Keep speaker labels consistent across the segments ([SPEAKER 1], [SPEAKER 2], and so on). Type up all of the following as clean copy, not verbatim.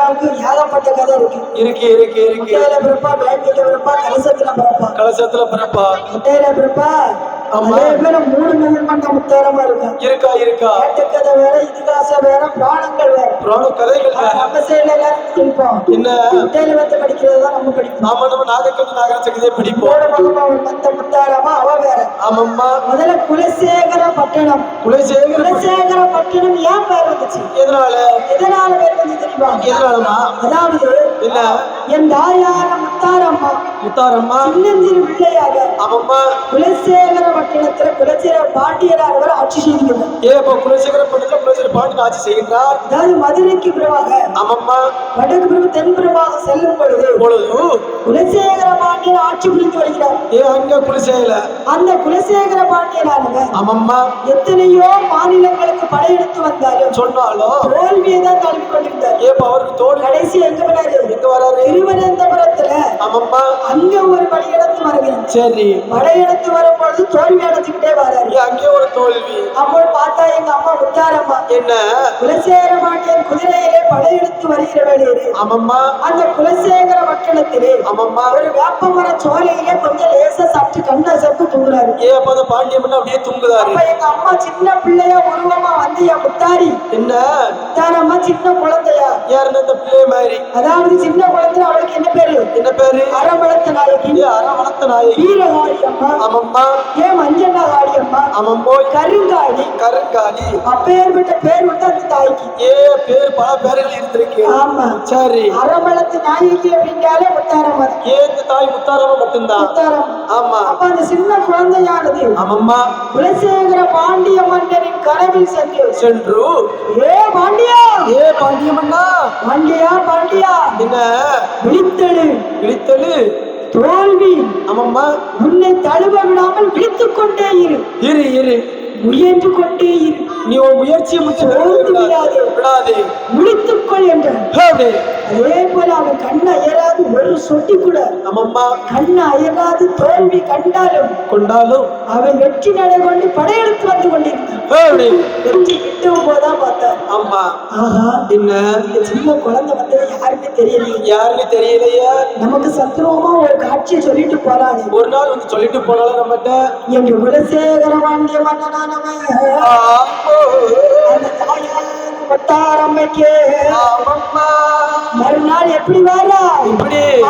[SPEAKER 1] முத்தாரம்மாவுக்கு ஏகப்பட்ட கதை இருக்கு. முட்டையில பிறப்பா, வேட்டையில பிறப்பா, கலசத்துல பிறப்பா. முட்டையில பிறப்பா, அதே போல 3 மகன் கொண்ட முத்தாரம்மா இருக்கா. வேட்டக்கதை வேற, இதிகாசம் வேற, புராணங்கள் வேற. நம்ம சைடுல எல்லாரும் படிப்போம். என்ன முட்டையில வந்து படிக்கிறது தான் நம்ம படிப்போம். ஆமா, நம்ம நாகக்கண்ணு நாகரசகதே படிப்போம். 3 மகமா வந்த முத்தாரம்மா அவ வேற. ஆமாம்மா. முதல்ல குலசேகர பட்டணம் ஏன் பேர் வந்துச்சு? எதனால பேர் வந்து தெரியுமா? அதாவது என் தாயான முத்தாரம்மா சின்னஞ்சிறு பிள்ளையாக குலசேகர பட்டணத்துல குலசேகர பாண்டியரானவர் ஆட்சி செய்கிறார். குலசேகர பட்டணத்துல குலசேகர பாண்டியன் ஆட்சி செய்கிறார். அதாவது மதுரைக்கு பிறவாக வடக்கு பிறகு தென்புறமாக செல்லும் பொழுது குலசேகர பாண்டியன் ஆட்சி புரிந்து வருகிறார். அந்த குலசேகர பாண்டியனானவர் எத்தனையோ மாநிலங்களுக்கு படையெடுத்து வந்தாலும் தோல்வியை தான் தழுவி கொண்டிருந்தார். கடைசி எங்க வராரு? திருவனந்தபுரத்துல அங்க ஒரு படையெடுத்து வருகிறார். சரி, படையெடுத்து வரும்பொழுது தோல்வி அடைஞ்சுக்கிட்டே வராரு. அங்கே ஒரு தோல்வி. அப்போ பார்த்தா எங்க அம்மா முத்தாரம்மா என்ன குலசேகர பாண்டியன் குதிரையிலே படையெடுத்து வருகிற வேளையிலே அந்த குலசேகர பட்டணத்திலே ஒரு வேப்பமர சோலையிலே கொஞ்சம் லேசா சாப்பிட்டு கண்ணா செப்பு தூங்குறாரு. பாண்டியன் அப்படியே தூங்குறாரு. அப்ப எங்க அம்மா சின்ன பிள்ளையா உருவமா வந்து என் முத்தாரி என்ன முத்தாரம்மா சின்ன குழந்தையா யாருன்னு அந்த பிள்ளை மாதிரி, அதாவது சின்ன குழந்தை. அவளுக்கு என்ன பேரு? அரவளத்த நாயகி. வீரகாளி அம்மா. ஏன் மஞ்சளாடி அம்மா. கருங்காளி. அப்பேற்பட்ட பேர் வந்து அந்த தாய்க்கு. பல பேர்கள் இருந்திருக்கு. ஆமா, சரி. அரவளத்த நாயகி அப்படின்னாலே முத்தாரம்மா. இந்த தாய் முத்தாரம்மா மட்டும்தான். ஆமா. அப்ப அந்த சின்ன குழந்தையானது குலசேகர பாண்டிய மன்னரின் கனவில் சென்று பாண்டியா என்ன விழித்தெழு தோல்வி உன்னை தழுவ விடாமல் விழித்துக் கொண்டே இரு முயன்று கொண்டே இரு. நீ உன் முயற்சியை விடாதே, முடித்துக்கொள் என்றார். அதே போல அவன் கண்ணு அயராது, ஒரு சொட்டி கூட கண்ணு அயராது. தோல்வி கொண்டாலும் அவன் வெற்றி நடை கொண்டு படையெடுத்து வந்து கொண்டிருந்தான். வெற்றி கிட்டும் போதான் பார்த்தார். ஆமா, ஆஹா, என்ன இந்த சின்ன குழந்தை வந்தது யாருன்னு தெரியலையா? நமக்கு சத்ருவமா ஒரு காட்சியை சொல்லிட்டு போறானே. ஒரு நாள் வந்து சொல்லிட்டு போனாலும் நம்மகிட்ட என்று குலசேகர பாண்டிய மன்னனானவன் அந்த தாயான முத்தாரம்மைக்கு மறுநாள் எப்படி வாரா?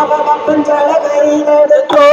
[SPEAKER 1] அவன் கப்பஞ்சல கையில் எடுத்தோ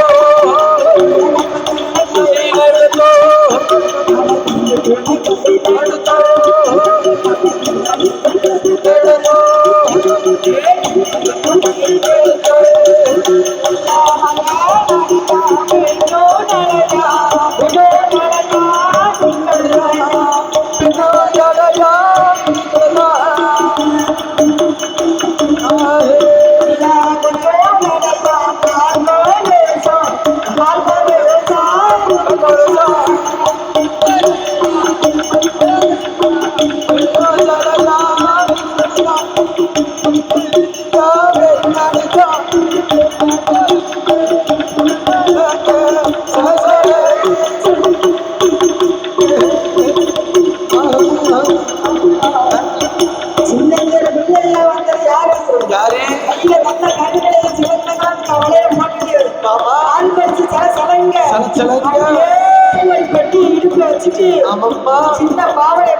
[SPEAKER 1] சின்ன பாவனை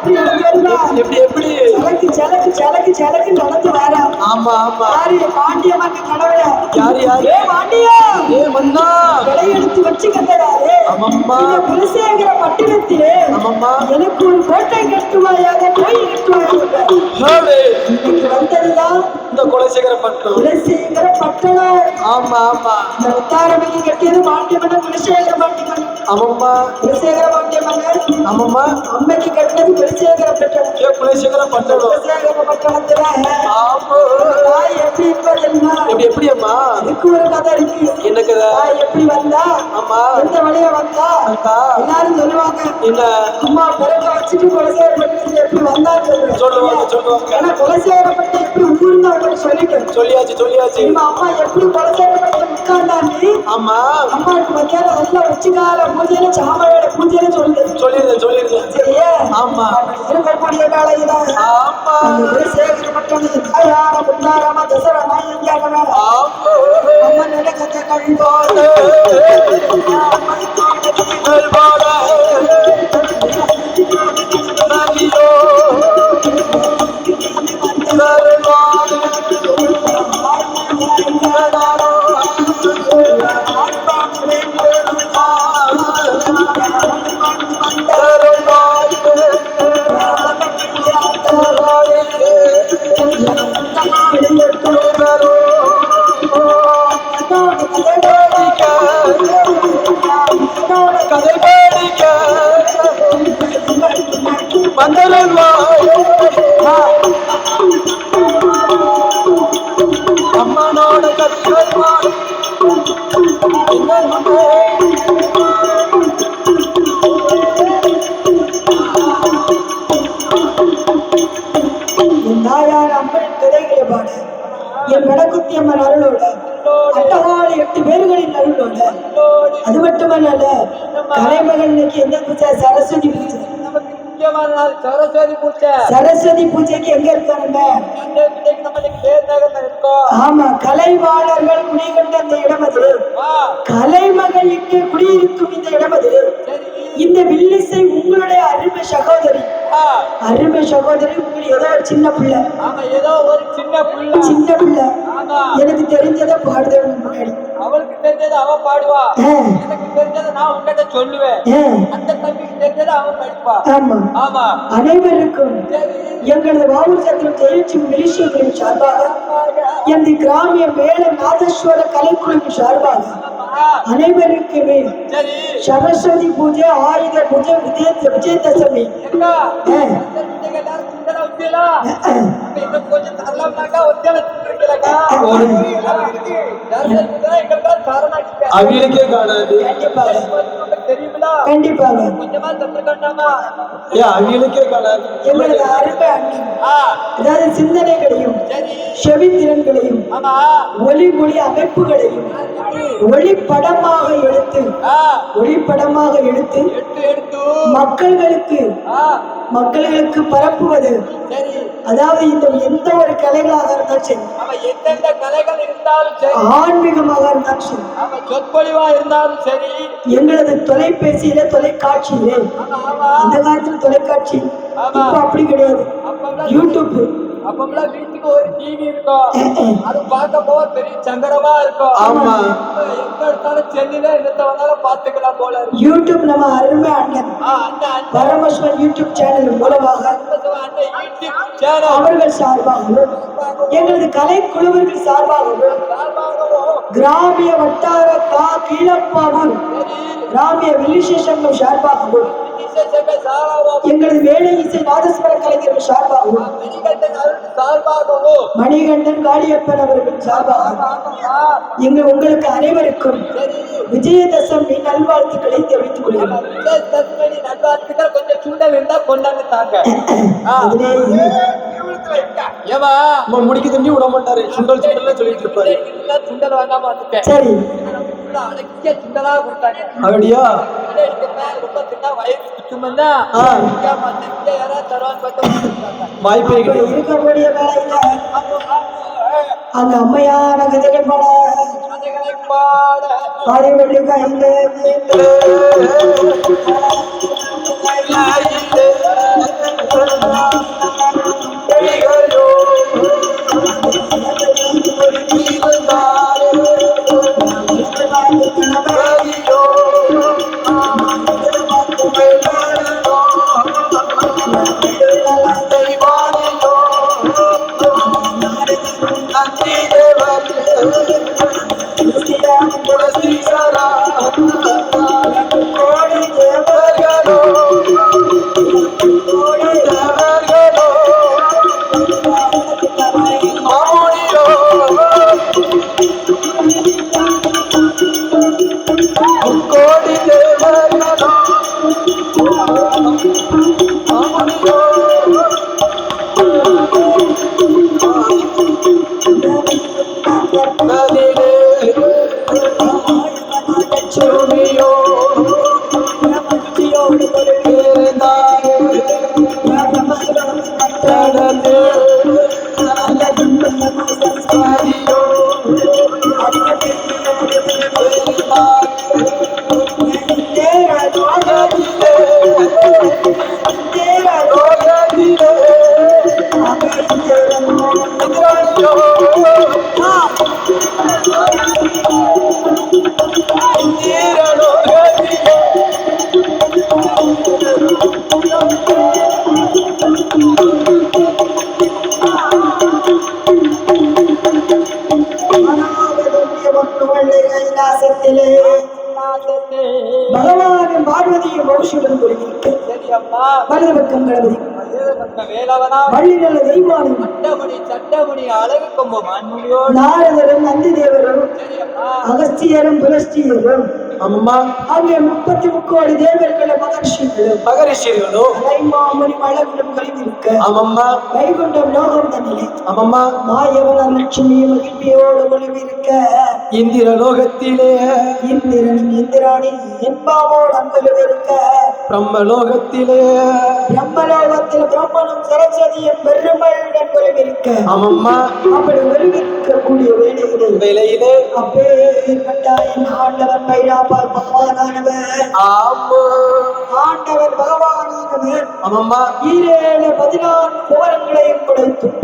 [SPEAKER 1] எப்படி சலக்கு நடந்து வரா. ஆமா, பாண்டிய மன்ன கடவுள எடுத்து வச்சு கண்டடாரு. குலசேகர பட்டணத்திலே எனக்கு ஒரு கோட்டை கட்டுவாயாக, கோயில் கட்டுவாயாக. இன்னைக்கு வந்ததுதான் இந்த குலசேகர பட்டணம். ஆமா, இந்த முத்தாரம்மைக்கு கட்டியது பாண்டிய மன்னர் குலசேகர பாண்டிய மன்னர். குலசேகர பாண்டிய மன்னர். அம்மைக்கு கட்டினது குலசேகர பட்டணம். குலசேகர பட்டணத்துல எப்படி இருப்பா தெரியுமா? எப்படி அம்மா? அதுக்கு ஒரு கதை இருக்கு. என்ன கதை? எப்படி வந்தா, எந்த வழியா வந்தா எல்லாரும் சொல்லுவாங்க. என்ன அம்மா பிறக்க வச்சுட்டு குலசேகர பட்டணத்துல எப்படி வந்தான்னு சொல்லுவாங்க. ஏன்னா குலசேகர பட்டணம் எப்படி ஊர்னா சொல்லியாச்சு. அம்மா எப்படி குலசேகர பட்டணம் உட்கார்ந்தாண்டி அம்மாவுக்கு மத்தியானம் நல்லா வச்சுக்கால பூஜையில சாமவேட பூஜையில சொல்லிருந்தேன். சரியா? ஆமா, இருக்கக்கூடிய காலையில குலசேகர பட்டணம் முத்தாராம தசரா நாயகியாக அம்மன் கதை கழிவாடு அம்மனோட கதைகள் என் தாயார் அம்மனின் கதைகளை பாட என் வடக்குத்தி அம்மன் அருளோட அட்டகால 8 பேர்களின் அருளோட அது மட்டுமல்ல கலைமகள் இன்னைக்கு எந்த பூஜை சரஸ்வதி பூஜை சரஸ்வதி பூஜைக்கு எங்க இருக்காங்க ஆமா கலைவாணர்கள் குடிகொண்ட அந்த இடம் அது கலைமகள் இங்கே குடியிருக்கும் இந்த இடம் அது இந்த வில்லிசை உங்களுடைய அருமை சகோதரி உங்களுக்கு ஏதோ ஒரு சின்ன பிள்ளை சின்ன பிள்ளை எனக்கு தெரிஞ்சதை பாடுதேன் முன்னாடி
[SPEAKER 2] அவளுக்கு தெரிஞ்சதை அவ பாடுவா எனக்கு தெரிஞ்சதை நான் உங்ககிட்ட சொல்லுவேன் அந்த தம்பிக்கு தெரிஞ்சதை அவன் படிப்பா
[SPEAKER 1] ஆமா அனைவருக்கும் எங்களது வாவு சத்திரம் ஜெயிச்சு மிலிஷியர்களின் சார்பாக எனது கிராமிய மேல நாதஸ்வர கலைக்குழுவின் சார்பாக அனைவருக்குமே சரஸ்வதி பூஜை ஆயுத பூஜை விஜயதசமி
[SPEAKER 2] அவங்களுக்கே காணாது
[SPEAKER 1] கண்டிப்பாக
[SPEAKER 2] அவங்களுக்கே காணாது
[SPEAKER 1] எங்களது அருமை அண்ணன் அதாவது சிந்தனைகளையும் செவித்திறன்களையும் ஒளிமொழி அமைப்புகளையும் ஒளிப்படமாக எடுத்து மக்களுக்கு பரப்புவது அதாவது இந்த எந்த ஒரு கலைகளாக இருந்தாலும் சரி ஆன்மீகமாக இருந்தாலும் சரி
[SPEAKER 2] சொற்பொழிவா இருந்தாலும் சரி
[SPEAKER 1] எங்களது தொலைபேசியில தொலைக்காட்சியிலே அந்த காலத்துல தொலைக்காட்சி இப்ப அப்படி கிடையாது யூடியூப்
[SPEAKER 2] அப்பெல்லாம் வீட்டுக்கு ஒரு டிவி இருக்கும் அது பார்க்க போக பெரிய சங்கடமா இருக்கும்
[SPEAKER 1] ஆமா
[SPEAKER 2] எங்க எடுத்தாலும் சென்னையில எடுத்த வந்தாலும் பாத்துக்கலாம் போல
[SPEAKER 1] யூடியூப் நம்ம அருமை அண்ணன் பரமேஸ்வரன் யூடியூப் சேனல் மூலமாக அவர்கள் சார்பாகவும் எங்களது கலை குழுவர்கள் சார்பாகவும் கிராமிய வட்டார கீழப்பாவூர் கிராமிய வில்லிசை சங்கம் சார்பாகவும் எங்களது வேலை இசை நாதஸ்வர கலைஞர்கள் சார்பாகவும் மணிகண்டன் காளியப்பன் அவர்கள் சார்பாக உங்களுக்கு அனைவருக்கும் விஜயதசமி நல்வாழ்த்துக்களை தெரிவித்துக் கொள்கிறோம்.
[SPEAKER 2] கொஞ்சம் சுண்டல் இருந்தா கொண்டாந்து தாங்க. முடிக்க தண்ணி விட மாட்டாரு. சுண்டல் சுண்டல் சொல்லிட்டு இருப்பாரு. சுண்டல் வாங்காம வந்துட்டேன்.
[SPEAKER 1] சரி
[SPEAKER 2] அழகிய சுண்டலா கொடுத்தாங்க.
[SPEAKER 1] அப்படியா?
[SPEAKER 2] ரொம்ப தின்னா வயசு சுத்தம்னா
[SPEAKER 1] வாய்ப்பே இருக்கக்கூடிய வேலையில அந்த அம்மையான கதைகள் பாட பாடிவிட்டு கையிலே பகவான் பார்வதியும் பௌஷுடன் குறித்து வலது பக்கம் கணபதி வள்ளி நல்ல தெய்வானும்
[SPEAKER 2] சட்டமணி அழகு கொம்ப மண்முடியோடு
[SPEAKER 1] நாரதரும் நந்தி தேவரும் அகஸ்தியரும் புலஸ்தியரும் அங்கே 33 தேவர்களும் மகரிஷிகளும் கைமாமணி மலர்களும் கழிந்திருக்க வைகுண்டம் லோகம் தன்னிலே மாயவன லட்சுமியும் மகிழ்ச்சியோடு ஒளிவிருக்க
[SPEAKER 3] இந்திர லோகத்திலே
[SPEAKER 1] இந்திரனும் இந்திராணி என்பாவோடு அன்புவிருக்க
[SPEAKER 3] பிரம்மலோகத்திலே
[SPEAKER 1] பிரம்மலோகத்தில் பிரம்மனும் சரஸ்வதியும் பெருமையுடன் ஒளிவிருக்க அப்படி ஒளிவிருக்கக்கூடிய வேளையிலே அப்பேற்பட்டாயின் ஆண்டவன் பைராபால் பகவானானவர் ஆண்டவர் பகவானானவர் 14 புவனங்களையும்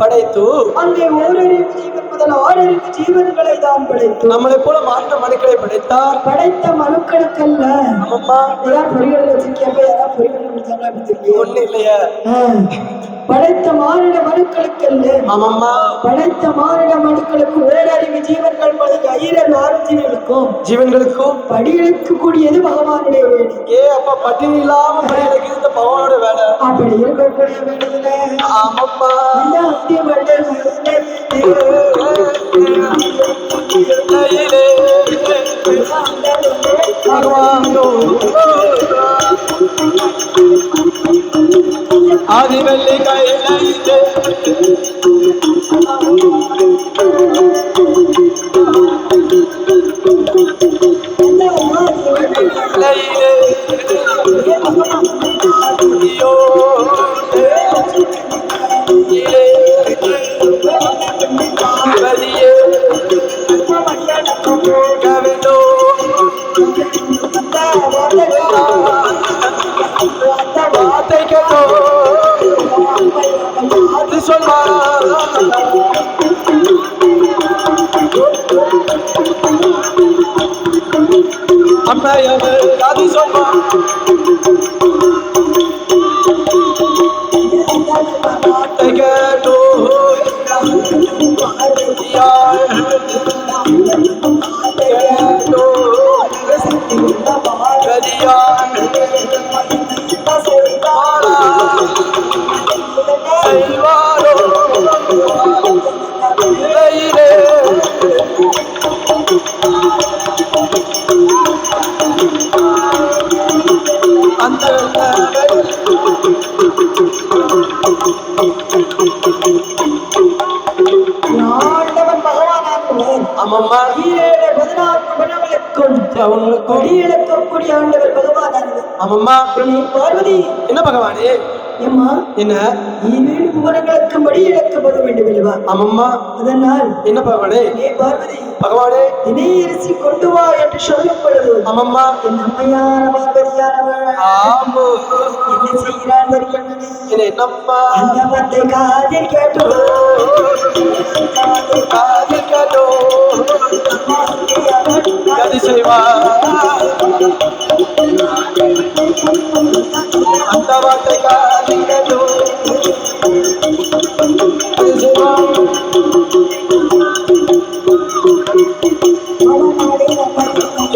[SPEAKER 1] படைத்து அங்கே ஓரறிவு ஜீவன் முதல் 6 ஜீவன்களை தான் படைத்து
[SPEAKER 3] நம்மளை போல மாற்ற மனுக்களை படைத்தார்.
[SPEAKER 1] படைத்த மனுக்களுக்கல்ல பொறிகளை வச்சிருக்கியப்ப யாராவது பொறிகளை முடிச்சாங்களா
[SPEAKER 3] ஒண்ணு இல்லையா
[SPEAKER 1] படைத்த மாநில மனுக்களுக்கல்ல படைத்த மாநில மனுக்களுக்கு ஓரறிவு ஜீவன்கள் முதல் 6 ஜீவன்களுக்கும் படியெடுக்க கூடியது பகவானுடைய வேலை.
[SPEAKER 3] அப்ப பட்டினி இல்லாம படியெடுக்க இந்த பகவானோட வேலை.
[SPEAKER 1] அப்படி இருக்கக்கூடிய வேலையில
[SPEAKER 3] ஆதிவல்லி கையிலே பார்வதி என்ன பகவானே என்ன
[SPEAKER 1] புவனங்களுக்கு படி இழக்கப்பட வேண்டும் இல்லவா? அதனால்
[SPEAKER 3] என்ன பகவானே
[SPEAKER 1] பார்வதி
[SPEAKER 3] பகவானே
[SPEAKER 1] இணையரிசி கொண்டு வா என்று சொல்லப்படுது. என் அம்மையான பார்வதியானவள் என்ன செய்கிறான்
[SPEAKER 3] என்னப்பா
[SPEAKER 1] அந்த பத்தை காதில் கேட்டோ
[SPEAKER 3] கதி செய்வா அந்த வார்த்தை காதில் கேட்டோ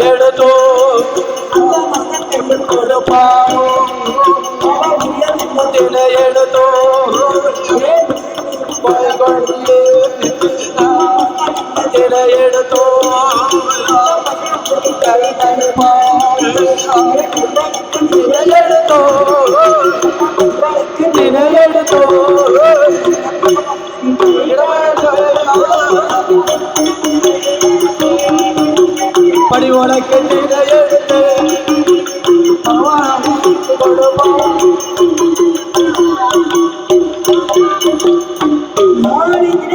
[SPEAKER 3] எடுத்தோ கொடுப்பா எடுத்தோ எடுத்தோ எடுத்தோ படி உனக்கு எடுத்து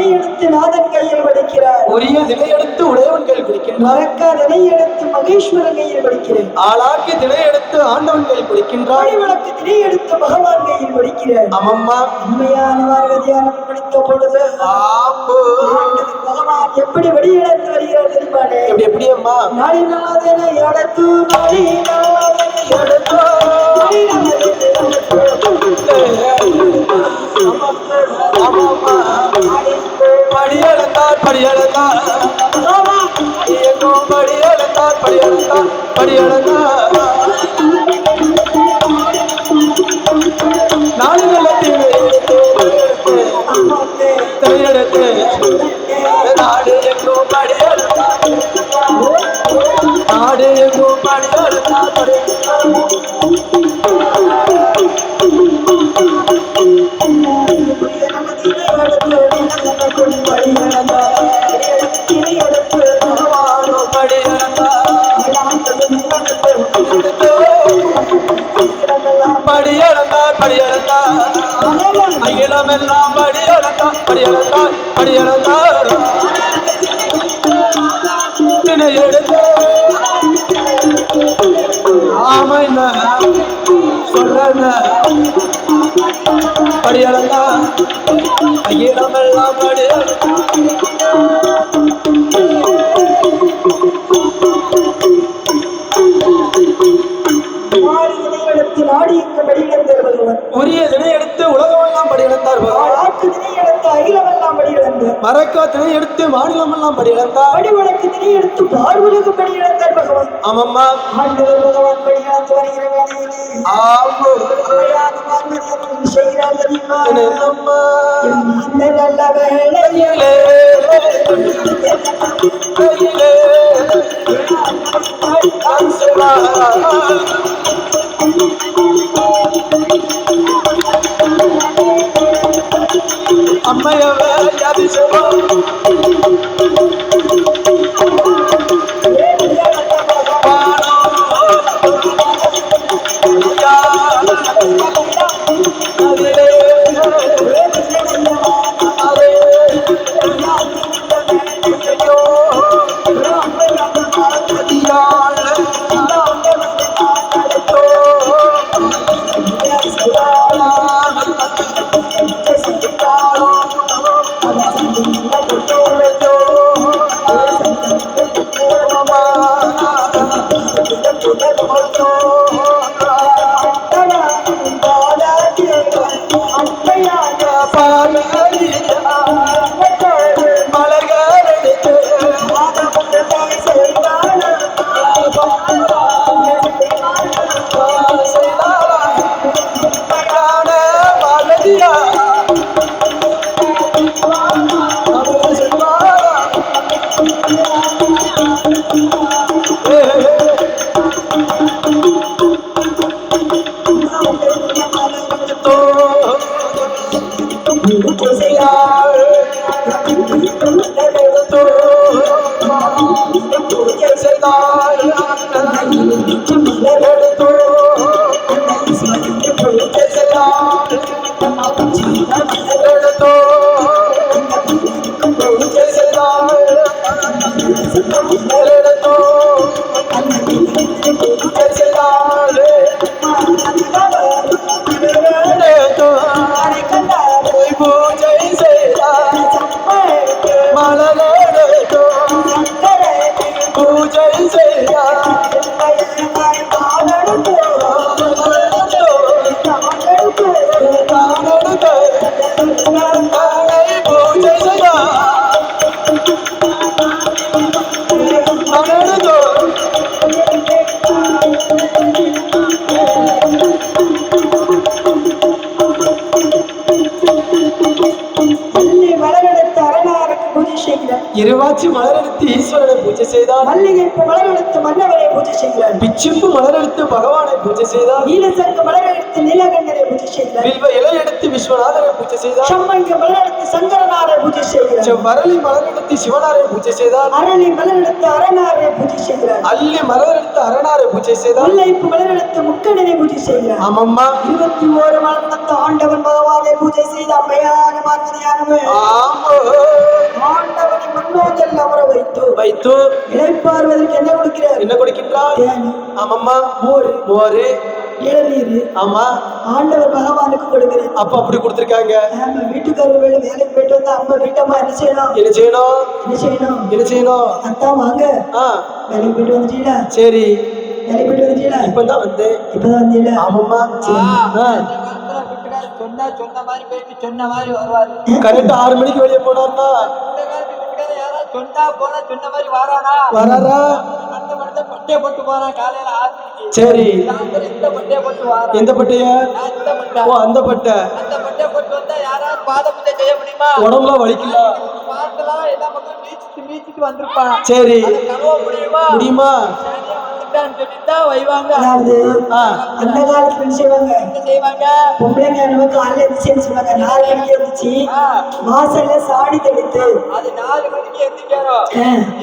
[SPEAKER 1] எடுத்து நாதன் ஈஸ்வரன் கையில் படிக்கிறார்.
[SPEAKER 3] உரிய திணையெடுத்து உடையவன் கையில் பிடிக்கின்றான்.
[SPEAKER 1] மறக்காதனை எடுத்து மகேஸ்வரன் கையில் படிக்கிறேன்.
[SPEAKER 3] ஆளாக்கி திணையெடுத்து ஆண்டவன் கையில் பிடிக்கின்றான்.
[SPEAKER 1] வழக்கு திணை எடுத்து பகவான் கையில் படிக்கிறேன்.
[SPEAKER 3] அம்மம்மா
[SPEAKER 1] உண்மையான வாரதியானம் படித்த பொழுது
[SPEAKER 3] ஆப்பு
[SPEAKER 1] பகவான் எப்படி வழியிழந்து வருகிறார் தெரியுமானே?
[SPEAKER 3] எப்படி எப்படி அம்மா
[SPEAKER 1] நாளை நாளதனை எடுத்து நாளை நாளதனை எடுத்து நாளை நாளதனை
[SPEAKER 3] அம்மம்மா படியளந்தார் படியளந்தார் எங்கும் படியளந்தார் படியளந்தார் படியளந்தார் நாலு வெள்ளத்தில் திரையெடுத்து நாடு எங்கும் படியளந்தார் நாடு எங்கும் படியளந்தார் படியளந்தார் படியளந்தார் அகிலமெல்லாம் படியளந்தார் படியளந்தார் படியளந்தார் எடுத்து ஆமைன சொல்ல படியளந்தார் அகிலமெல்லாம் உரிய தினை எடுத்து உலகமெல்லாம் படியிழந்தார். மறக்கா தினை எடுத்து மாநிலம் எல்லாம் படியிழந்தார்.
[SPEAKER 1] அடிவழக்கு தினை எடுத்து பார்வலுக்கு படியிழந்தார் பகவான்.
[SPEAKER 3] ஆமம்மா
[SPEAKER 1] ஆண்டவர் பகவான் படியிழந்து வருகிற வேளையிலே செய்கிறார் தெரியுமா? இந்த நல்ல வேளையிலே
[SPEAKER 3] அம்மையவே அதிசயம்
[SPEAKER 1] பூஜை செய்கிறார்.
[SPEAKER 3] இருவாச்சி மலரெடுத்து ஈஸ்வரனை பூஜை செய்தார்.
[SPEAKER 1] மல்லிகைப்பு மலரெடுத்து மன்னவரை பூஜை செய்கிறார்.
[SPEAKER 3] பிச்சிம்பு மலர் எடுத்து பகவானை பூஜை செய்தார்.
[SPEAKER 1] நீலசங்க மலர் எடுத்து நீலகண்டனை பூஜை செய்கிறார்.
[SPEAKER 3] வில்வ இலை எடுத்து விஸ்வநாதரை பூஜை செய்தார்.
[SPEAKER 1] செம்மங்க மலர் எடுத்து சங்கரநாதரை பூஜை செய்கிறார்.
[SPEAKER 3] செவ்வரளி மலர் எடுத்து சிவனாரை பூஜை செய்தார்.
[SPEAKER 1] அரளி மலர் எடுத்து அரணாரை பூஜை செய்கிறார்.
[SPEAKER 3] அல்லி மலர் எடுத்து அரணாரை பூஜை செய்தார்.
[SPEAKER 1] முல்லைப்பு மலர் எடுத்து முக்கடனை பூஜை செய்கிறார்.
[SPEAKER 3] ஆமம்மா
[SPEAKER 1] 21 மலர் எடுத்து ஆண்டவன் பகவானை பூஜை செய்த அம்மையான பார்வதியானவர்
[SPEAKER 3] ஆமோ
[SPEAKER 1] ஆண்டவனை மண்ணோதல் அமர வைத்து
[SPEAKER 3] வைத்து
[SPEAKER 1] இளைப்பாறுவதற்கு என்ன கொடுக்கிறார்?
[SPEAKER 3] என்ன கொடுக்கின்றார்?
[SPEAKER 1] தேன்,
[SPEAKER 3] ஆமம்மா
[SPEAKER 1] மோர்,
[SPEAKER 3] மோரு.
[SPEAKER 1] இளநீர்
[SPEAKER 3] ஆமா
[SPEAKER 1] ஆண்டவர் பகவானுக்கு கொடுக்கிறார்.
[SPEAKER 3] அப்ப அப்படி கொடுத்திருக்காங்க.
[SPEAKER 1] நம்ம வீட்டுக்காரர் வேலைக்கு போயிட்டு வந்தா அம்மா வீட்டம்மா என்ன செய்யலாம்?
[SPEAKER 3] என்ன செய்யணும்?
[SPEAKER 1] என்ன செய்யணும்?
[SPEAKER 3] என்ன செய்யணும்?
[SPEAKER 1] அத்தான் வாங்க
[SPEAKER 3] ஆ
[SPEAKER 1] வேலைக்கு போயிட்டு வந்துட்டீங்களா?
[SPEAKER 3] சரி
[SPEAKER 1] வேலைக்கு போயிட்டு வந்துட்டீங்களா?
[SPEAKER 3] இப்பதான் வந்து
[SPEAKER 1] இப்பதான் வந்தீங்களா?
[SPEAKER 3] ஆமாம்மா
[SPEAKER 2] வீட்டுக்காரர் சொன்னா சொன்ன மாதிரி போயிட்டு சொன்ன மாதிரி வருவாரு.
[SPEAKER 3] கரெக்டா 6 மணிக்கு வெளியே போனார்னா
[SPEAKER 2] இந்த காலத்து வீட்டுக்காரர் யாராவது சொன்னா போனா சொன்ன மாதிரி வரானா?
[SPEAKER 3] வராரா?
[SPEAKER 2] அந்த மரத்தை பட்டையை போட்டு போறான் காலையில 6 மணிக்கு.
[SPEAKER 3] சரி
[SPEAKER 2] சாயந்தரம் இந்த பட்டையை போட்டு வாரான்.
[SPEAKER 3] எந்த பட்டைய?
[SPEAKER 2] நான் இந்த பட்டை.
[SPEAKER 3] ஓ அந்த பட்டை.
[SPEAKER 2] அந்த பட்டையை போட்டு வந்தா யாராவது பாத பூஜை செய்ய முடியுமா?
[SPEAKER 3] உடம்புல வலிக்கல.
[SPEAKER 2] பார்க்கலாம் எல்லா மக்களும் நீச்சிட்டு வந்திருப்பான்.
[SPEAKER 3] சரி
[SPEAKER 2] அதை கழுவ முடியுமா?
[SPEAKER 3] முடியுமா?
[SPEAKER 2] சரியா வந்துட்டான்னு சொல்லிட்டுதான் வைவாங்க.
[SPEAKER 1] அதாவது
[SPEAKER 3] ஆ
[SPEAKER 1] அந்த காலத்துல என்ன செய்வாங்க?
[SPEAKER 2] என்ன செய்வாங்க?
[SPEAKER 1] பொம்பளைங்க நமக்கு காலையில எந்திரிச்சு சொல்லுவாங்க 4 மணிக்கு எந்திரிச்சு
[SPEAKER 2] ஆ,
[SPEAKER 1] வாசல்ல சாடி தெளித்து
[SPEAKER 2] அது 4 மணிக்கு எந்திரிக்கிறோம்.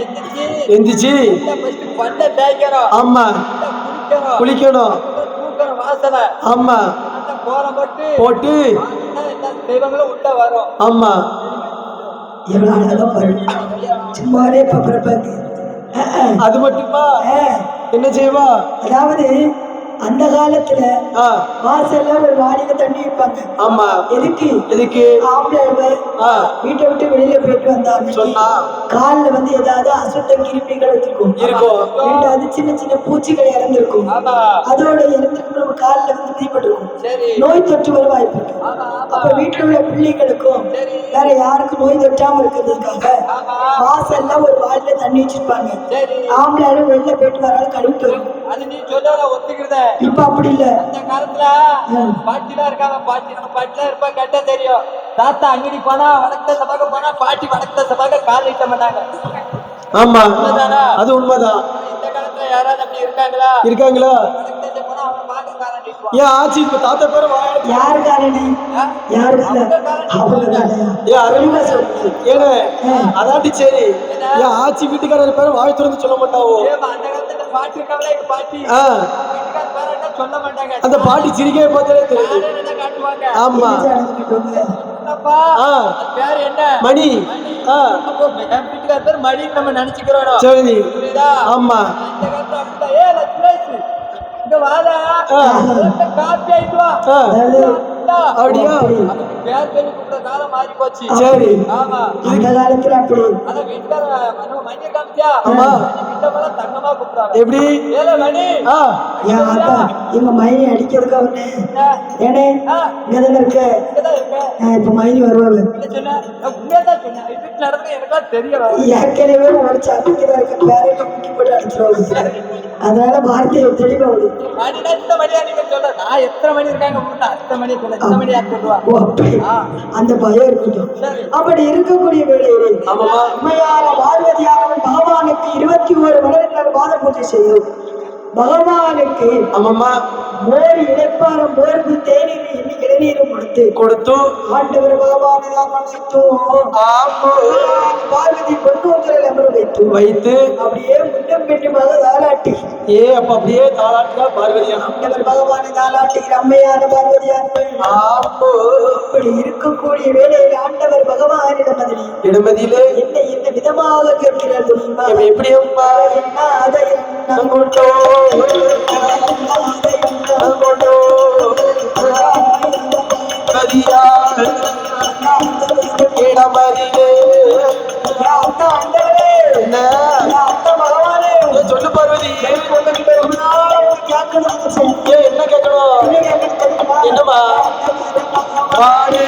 [SPEAKER 2] எந்திரிச்சு
[SPEAKER 3] எந்திரிச்சு
[SPEAKER 2] ஃபர்ஸ்ட் பண்ண தேய்க்கிறோம்.
[SPEAKER 3] ஆமா
[SPEAKER 2] குளிக்கிறோம்.
[SPEAKER 3] குளிக்கணும்.
[SPEAKER 2] தூக்கிற வாசனை
[SPEAKER 3] ஆமா
[SPEAKER 2] அந்த கோலம் போட்டு
[SPEAKER 3] போட்டு
[SPEAKER 2] எல்லா தெய்வங்களும் உள்ள வரும்.
[SPEAKER 3] ஆமா
[SPEAKER 1] எவ்வளவு அழகா பாரு. சும்மாவே பப்பரப்பாக்கு.
[SPEAKER 3] அது மட்டுமா என்ன செய்வா?
[SPEAKER 1] அதாவது அந்த காலத்துல
[SPEAKER 3] ஆ
[SPEAKER 1] வாசல்ல ஒரு வாளியில தண்ணி வைப்பாங்க.
[SPEAKER 3] ஆமா
[SPEAKER 1] எதுக்கு?
[SPEAKER 3] எதுக்கு?
[SPEAKER 1] ஆம்பளை
[SPEAKER 3] ஆ
[SPEAKER 1] வீட்டை விட்டு வெளியில போயிட்டு வந்தாங்க
[SPEAKER 3] சொன்னா
[SPEAKER 1] கால்ல வந்து ஏதாவது அசுத்த கிருமிகள் வச்சிருக்கும்.
[SPEAKER 3] இருக்கும்.
[SPEAKER 1] ரெண்டாவது சின்ன சின்ன பூச்சிகள் இறந்திருக்கும்.
[SPEAKER 2] ஆமா
[SPEAKER 1] அதோட இறந்திருக்கு நம்ம கால்ல வந்து மிதிப்பட்டிருக்கும்.
[SPEAKER 2] சரி.
[SPEAKER 1] நோய் தொற்று வர வாய்ப்பு இருக்கு.
[SPEAKER 2] ஆமா
[SPEAKER 1] அப்ப வீட்டுல உள்ள பிள்ளைகளுக்கும்
[SPEAKER 2] சரி.
[SPEAKER 1] வேற யாருக்கும் நோய் தொற்றாம இருக்கிறதுக்காக
[SPEAKER 2] ஆமா
[SPEAKER 1] வாசல்ல ஒரு வாளில தண்ணி வச்சிருப்பாங்க.
[SPEAKER 2] சரி.
[SPEAKER 1] ஆம்பளையாலும் வெளில போயிட்டு வராலும் கழுவிட்டு வரும்.
[SPEAKER 2] அது நீ சொல்ல ஒத்துக்கிறத.
[SPEAKER 1] இப்ப அப்படி இல்ல.
[SPEAKER 2] அந்த காலத்துல பாட்டிலாம் இருக்காங்க. பாட்டி நம்ம பாட்டிலாம் இருப்பா கேட்டா தெரியும். தாத்தா அங்கடி போனா வடக்க சபாக போனா பாட்டி வடக்க சபாக கால் இட்ட மாட்டாங்க.
[SPEAKER 3] ஆமா
[SPEAKER 2] உண்மைதானா?
[SPEAKER 3] அது உண்மைதான்.
[SPEAKER 2] இந்த காலத்துல யாராவது அப்படி இருக்காங்களா?
[SPEAKER 3] இருக்காங்களா?
[SPEAKER 2] வடக்க போனா அவன் பாக்க காலம் நீட்டுவான்.
[SPEAKER 3] ஏன் ஆச்சி இப்ப தாத்தா பேர வாய
[SPEAKER 1] யாரு காரணி? யாரு அவங்க தானையா?
[SPEAKER 3] ஏன் அருமையா சொல்லு. ஏனே அதாட்டி சரி. ஏன் ஆச்சி வீட்டுக்காரர் பேர வாய திறந்து சொல்ல மாட்டாவோ?
[SPEAKER 2] ஏமா அந்த காலத்துல பாட்டி இருக்காங்களா? எங்க பாட்டி
[SPEAKER 3] ஆ
[SPEAKER 2] வீட்டுக்கார பேர என்ன சொல்ல மாட்டாங்க.
[SPEAKER 3] அந்த பாட்டி சிரிக்கவே பார்த்தாலே தெரியுது.
[SPEAKER 2] யாரு என்ன காட்டுவாங்க.
[SPEAKER 3] ஆமா
[SPEAKER 2] என்னப்பா
[SPEAKER 3] ஆ
[SPEAKER 2] பேர் என்ன?
[SPEAKER 3] மணி. ஆ
[SPEAKER 2] அப்போ என் வீட்டுக்கார பேர் மணின்னு நம்ம நினைச்சுக்கிறோம்.
[SPEAKER 3] சரி
[SPEAKER 2] புரியுதா?
[SPEAKER 3] ஆமா
[SPEAKER 2] இந்த காலத்துல அப்படிதான். ஏ லட்சுமேஷ் இங்க வாடா. காப்பி ஆயிட்டு வா.
[SPEAKER 3] ஆ
[SPEAKER 1] அதாவது
[SPEAKER 3] அப்படியா?
[SPEAKER 2] அதுக்கு பேர் சொல்லி கொடுத்த காலம் மாறி போச்சு.
[SPEAKER 3] சரி
[SPEAKER 2] ஆமா
[SPEAKER 1] அந்த காலத்துல அப்படி
[SPEAKER 2] அதான் வீட்டுக்கார நம்ம மணியை காமிச்சா
[SPEAKER 3] ஆமா.
[SPEAKER 2] வீட்டமெல்லாம் தங்கமா கூப்பிட்டாங்க.
[SPEAKER 3] எப்படி?
[SPEAKER 2] ஏல மணி
[SPEAKER 3] ஆ
[SPEAKER 1] என் அப்பா எங்க மைனி அடிக்கிறதுக்கு ஒண்ணு ஏனே இங்கதானே இருக்க.
[SPEAKER 2] இங்கதான் இருக்க.
[SPEAKER 1] இப்ப மைனி வருவாங்க.
[SPEAKER 2] என்ன சொன்ன? நான் உண்மையதான் சொன்னேன். வீட்டுல நடந்து எனக்கெல்லாம் தெரியல.
[SPEAKER 1] ஏற்கனவே உடச்சு அப்படிதான் இருக்க பேரையில முக்கி போட்டு அடிச்சிருவாங்க. அதனால வார்த்தையை தெளிவா விடும்.
[SPEAKER 2] மணினா இந்த மணியா நீங்க சொல்ற? நான் எத்தனை மணி இருக்காங்க ஊர்ல அத்தனை மணி சொல்ல. இந்த மணி யார் சொல்லுவா?
[SPEAKER 1] ஓ அப்படி அந்த பயம் இருக்கட்டும்.
[SPEAKER 2] சரி.
[SPEAKER 1] அப்படி இருக்கக்கூடிய வேளையிலே
[SPEAKER 3] ஆமாமா.
[SPEAKER 1] உண்மையான பார்வதியானவன் பகவானுக்கு 21 மலர்கள் பாத பூஜை செய்யும். பகவானுக்கு
[SPEAKER 3] ஆமாம்மா
[SPEAKER 1] மோர் இடைப்பாரம் மோர்வு தேநீர் எண்ணி இளநீரும்
[SPEAKER 3] கொடுத்து
[SPEAKER 1] ஆண்டவர் பகவானை தான் அழைத்து
[SPEAKER 3] ஆமா
[SPEAKER 1] பார்வதி பொன்னூஞ்சலில் அமர
[SPEAKER 3] வைத்து
[SPEAKER 1] அப்படியே முன்னம் பெண்ணுமாக தாளாட்டி
[SPEAKER 3] அப்ப அப்படியே தாளாட்டுறா பார்வதியான
[SPEAKER 1] ஆண்டவர் பகவானை தாளாட்டுகிற அம்மையான பார்வதியானவள்.
[SPEAKER 3] ஆமா
[SPEAKER 1] அப்படி இருக்கக்கூடிய வேளையில் ஆண்டவர் பகவானிடம்
[SPEAKER 3] இடமதியிலே
[SPEAKER 1] என்ன விதமாக கேட்கிறார் தெரியுமா?
[SPEAKER 3] எப்படி அம்மா
[SPEAKER 1] என்ன அதை
[SPEAKER 3] கொண்டோ கொண்டோ கதியா இடமதியிலே என்ன சொல்லு பார்வதி என்ன கேட்கணும் என்னமா வாடு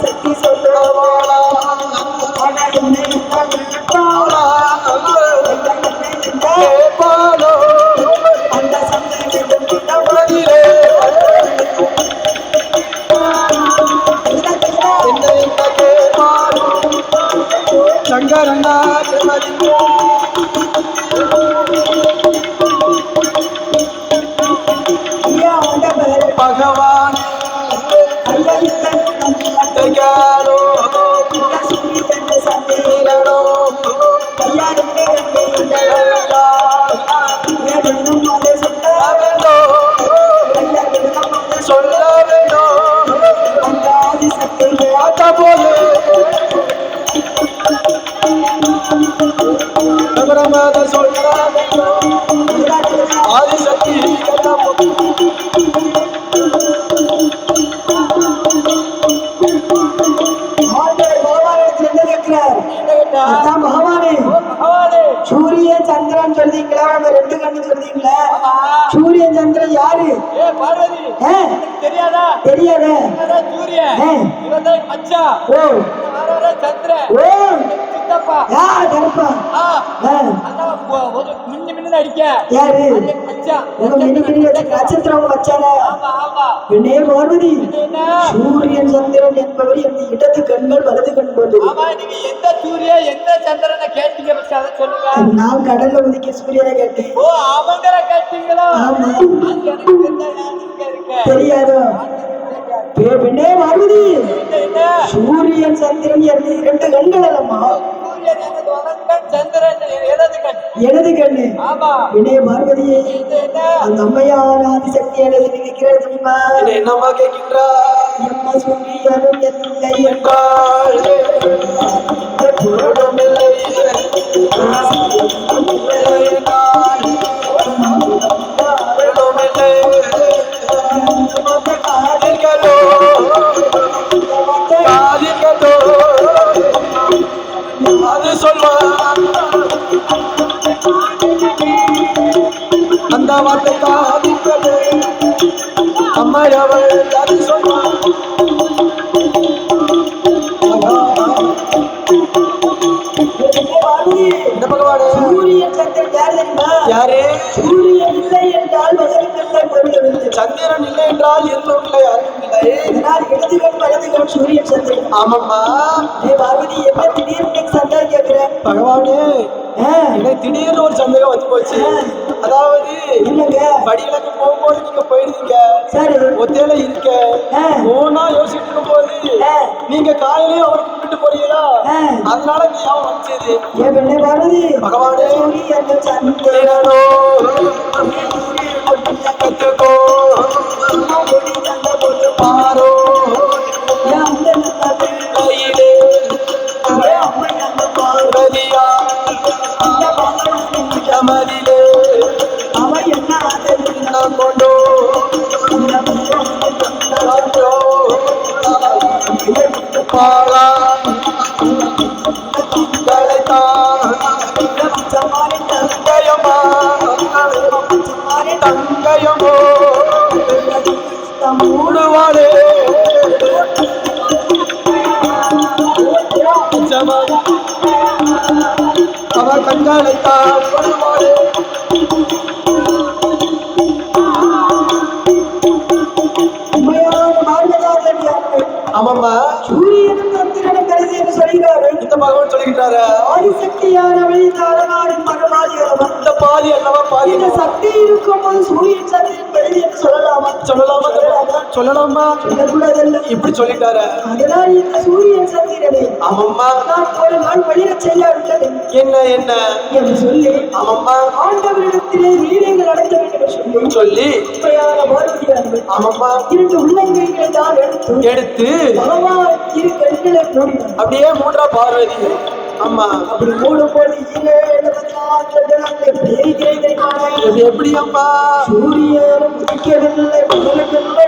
[SPEAKER 1] சக்தி சொல்லுவாளா
[SPEAKER 3] பகவான் கையாலோ சந்தேகனோ சொல்ல வேண்டும் போது சொல்ல ஆதிசக்தி
[SPEAKER 1] பகவானே சூரிய சந்திரன் சொல்றீங்களா நம்ம ரெண்டு கண்ணு சொல்றீங்களா சூரியன் சந்திரன் யாரு
[SPEAKER 2] பார்வதி தெரியாதா
[SPEAKER 1] தெரியாத
[SPEAKER 2] சூரியன் இவன் தான் மச்சா
[SPEAKER 1] ஓ
[SPEAKER 2] சந்திரன்
[SPEAKER 1] ஓ
[SPEAKER 2] சித்தப்பா
[SPEAKER 1] யா கருப்பா
[SPEAKER 2] ஒரு மின்னு மின்னு அடிக்க
[SPEAKER 1] யாரு
[SPEAKER 2] மச்சா
[SPEAKER 1] உங்க மின்னு நட்சத்திரம் வச்சானே என்னே பார்வதி சூரியன் சந்திரன் என்பவர் என் இடது கண்கள் வலது கண் போது
[SPEAKER 2] ஆமா நீங்க எந்த சூரியன் எந்த சந்திரனை கேட்டீங்க பத்தி அதை சொல்லுங்க
[SPEAKER 1] நான் கடல்ல ஒதுக்கி சூரியனை கேட்டேன்
[SPEAKER 2] ஓ அவங்கள கேட்டீங்களா
[SPEAKER 1] ஆமா
[SPEAKER 2] அது எனக்கு இருக்கு
[SPEAKER 1] தெரியாதோ பெண்ணே பார்வதி சூரியன் சந்திரன் என் இரண்டு கண்கள் அல்லம்மா எனது கண்ணு வினய பார்வதியே அந்த அம்மையான ஆதிசக்தி எனது நினைக்கிறது தெரியுமா
[SPEAKER 3] என்னம்மா கேட்கின்றா
[SPEAKER 1] அம்மா சூரியனும் இல்லை
[SPEAKER 3] என்றால் புரணமில்லை அது சொல்வார் அந்த வார்த்தை காதிக்கது அம்மையவள் அது சொல்வார் இந்த பகவானே
[SPEAKER 1] சூரியன் சந்திரன் யார் தெரியுமா
[SPEAKER 3] யாரே
[SPEAKER 1] சூரியன் இல்லை என்றால் மகனுக்கெல்லாம் பொருளவில்லை
[SPEAKER 3] சந்திரன் இல்லை என்றால் இருளும் இல்லை யாரும் இல்லை
[SPEAKER 1] இதனால் இடது கண் வலது கண் சூரியன் சந்திரன்
[SPEAKER 3] ஆமாம்மா
[SPEAKER 1] பார்வதி என்ன திடீர்னு சந்தேகம் கேட்கிறேன்
[SPEAKER 3] பகவானே எனக்கு திடீர்னு ஒரு சந்தேகம் வந்து போச்சு அதாவது
[SPEAKER 1] இல்லங்க
[SPEAKER 3] படிகளுக்கு போகும்போது நீங்க போயிருந்தீங்க
[SPEAKER 1] சரி
[SPEAKER 3] ஒத்தையில இருக்க ஒவ்வொன்னா யோசிச்சுட்டு இருக்கும் போது நீங்க காலையிலயும் அவரை கூப்பிட்டு போறீங்களா அதனால நீ அவன் வச்சது
[SPEAKER 1] என் பெண்ணை பார்வதி
[SPEAKER 3] பகவானே
[SPEAKER 1] சூரியன் சந்திரன்
[SPEAKER 3] தேனோ கத்துக்கோ பாரோ கையிலே பார்வதியா மதிலே
[SPEAKER 1] அவன் என்ன
[SPEAKER 3] கொண்டோ பாலா தங்கயமா தங்கயமோ மூடுவாளே அவ கண்களைத்தான் கொள்வாளே ஆமாம்மா
[SPEAKER 1] சூரியனும் சந்திரனும் கருதி என்று சொல்கிறாரு
[SPEAKER 3] இந்த பகவான் சொல்லிக்கிட்டாரு
[SPEAKER 1] ஆதிசக்தியானவள் இந்த அலங்காரின் மறுபாதி அல்லவா
[SPEAKER 3] இந்த பாதி அல்லவா பாதி
[SPEAKER 1] இந்த சக்தி இருக்கும்போது சூரியன் சந்திரன் கருதி என்று சொல்லலாமா
[SPEAKER 3] சொல்லலாமா சொல்லலாமா
[SPEAKER 1] சொல்லக்கூடாதல்ல
[SPEAKER 3] இப்படி சொல்லிட்டாரு
[SPEAKER 1] அதனால் இந்த சூரியன் சந்திரனை
[SPEAKER 3] ஆமாம்மா
[SPEAKER 1] நான் ஒரு நாள் வெளியிடச் செய்யாவிட்டது
[SPEAKER 3] என்ன என்ன
[SPEAKER 1] என்று சொல்லி
[SPEAKER 3] ஆமாம்மா
[SPEAKER 1] ஆண்டவரிடத்திலே வீரங்கள் நடத்த வேண்டும் என்று
[SPEAKER 3] சொல்லி
[SPEAKER 1] உண்மையான பார்வதியானவர்
[SPEAKER 3] ஆமாம்மா
[SPEAKER 1] இரண்டு உள்ளங்கைகளை தான்
[SPEAKER 3] எடுத்து
[SPEAKER 1] பகவான் இரு கண்களை மூடினார்
[SPEAKER 3] அப்படியே மூன்றா பார்வதி ஆமா
[SPEAKER 1] அப்படி மூடும் போது
[SPEAKER 3] இது எப்படி அம்மா
[SPEAKER 1] சூரியன் உதிக்கவில்லை பகலவில்லை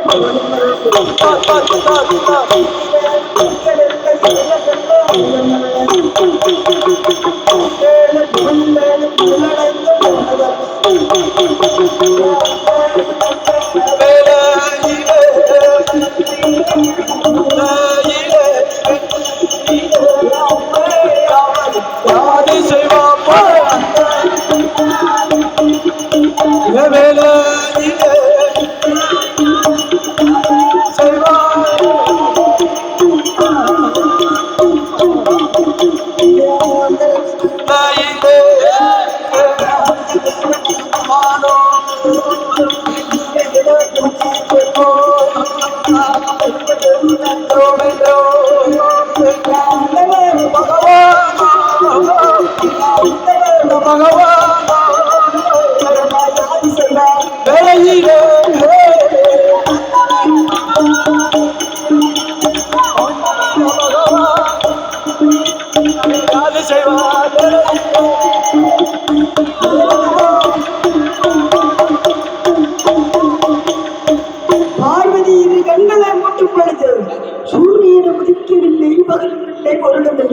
[SPEAKER 3] Oh யாது செய்வார்
[SPEAKER 1] பார்வதி இரு கண்களை மூட்டும் பொழுது சூரியன் உதிக்கவில்லை பகலும் இல்லை பொருளும் இல்லை